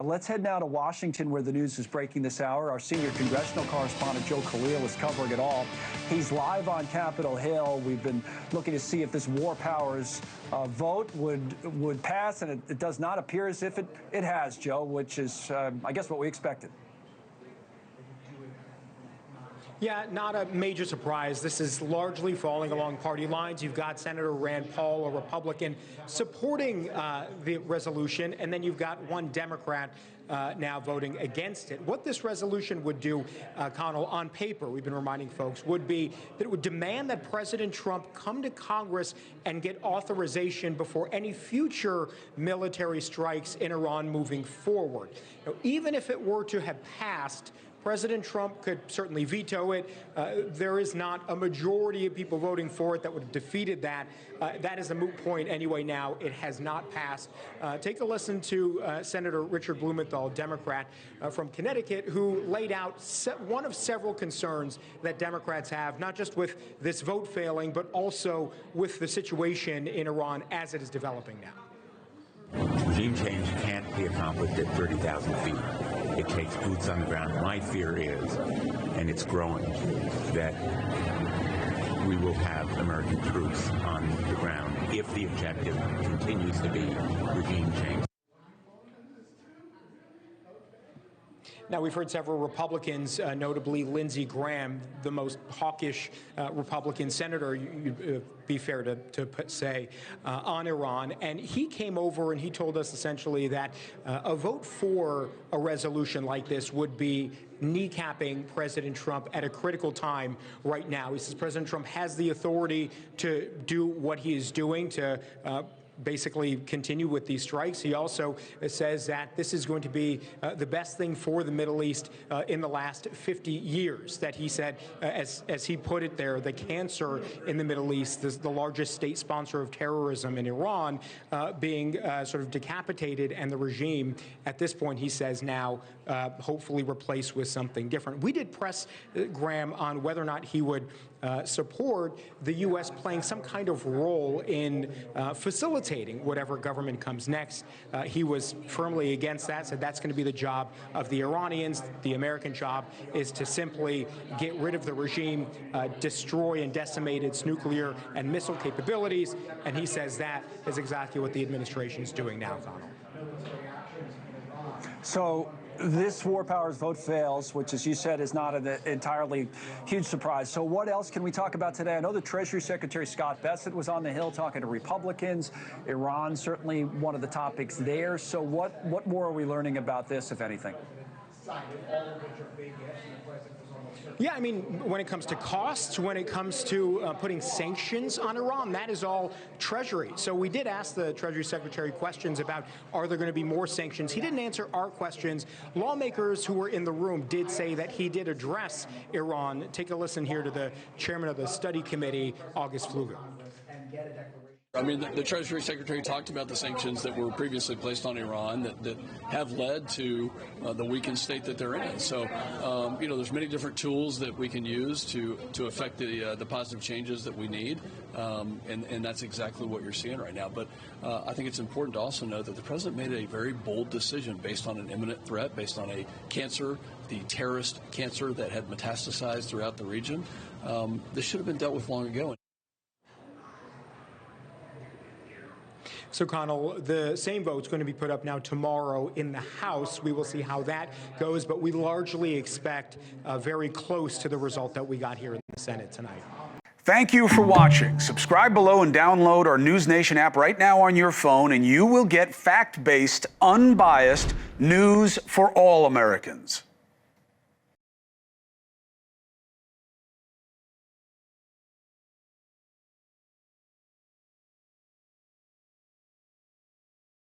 Let's head now to Washington, where the news is breaking this hour. Our senior congressional correspondent, Joe Khalil, is covering it all. He's live on Capitol Hill. We've been looking to see if this war powers vote would pass, and it does not appear as if it has, Joe, which is, I guess, what we expected. Yeah, not a major surprise. This is largely falling along party lines. You've got Senator Rand Paul, a Republican, supporting the resolution, and then you've got one Democrat now voting against it. What this resolution would do, Connell, on paper, we've been reminding folks, would be that it would demand that President Trump come to Congress and get authorization before any future military strikes in Iran moving forward. Now, even if it were to have passed, President Trump could certainly veto it. There is not a majority of people voting for it that would have defeated that. That is a moot point anyway now. It has not passed. Take a listen to Senator Richard Blumenthal, Democrat from Connecticut, who laid out one of several concerns that Democrats have, not just with this vote failing, but also with the situation in Iran as it is developing now. Regime change can't be accomplished at 30,000 feet. It takes boots on the ground. My fear is, and it's growing, that we will have American troops on the ground if the objective continues to be regime change. Now, we've heard several Republicans, notably Lindsey Graham, the most hawkish Republican senator, you'd be fair to say, on Iran. And he came over and he told us essentially that a vote for a resolution like this would be kneecapping President Trump at a critical time right now. He says President Trump has the authority to do what he is doing, to basically continue with these strikes. He also says that this is going to be the best thing for the Middle East in the last 50 years, that he said, as he put it there, the cancer in the Middle East, the largest state sponsor of terrorism in Iran, being sort of decapitated, and the regime at this point, he says now, hopefully replaced with something different. We did press Graham on whether or not he would support the U.S. playing some kind of role in facilitating whatever government comes next. He was firmly against that, said that's going to be the job of the Iranians. The American job is to simply get rid of the regime, destroy and decimate its nuclear and missile capabilities, and he says that is exactly what the administration is doing now, Connell. So this war powers vote fails, which, as you said, is not an entirely huge surprise. So what else can we talk about today? I know the Treasury Secretary Scott Bessent was on the Hill talking to Republicans. Iran certainly one of the topics there. So what more are we learning about this, if anything? Yeah, I mean, when it comes to costs, when it comes to putting sanctions on Iran, that is all Treasury. So we did ask the Treasury Secretary questions about, are there going to be more sanctions? He didn't answer our questions. Lawmakers who were in the room did say that he did address Iran. Take a listen here to the chairman of the study committee, August Fluger. I mean, the Treasury Secretary talked about the sanctions that were previously placed on Iran that have led to the weakened state that they're in. So, you know, there's many different tools that we can use to affect the positive changes that we need, and that's exactly what you're seeing right now. But I think it's important to also know that the president made a very bold decision based on an imminent threat, based on a cancer, the terrorist cancer that had metastasized throughout the region. This should have been dealt with long ago. So, Connell, the same vote's going to be put up now tomorrow in the House. We will see how that goes, but we largely expect very close to the result that we got here in the Senate tonight. Thank you for watching. Subscribe below and download our NewsNation app right now on your phone, and you will get fact-based, unbiased news for all Americans.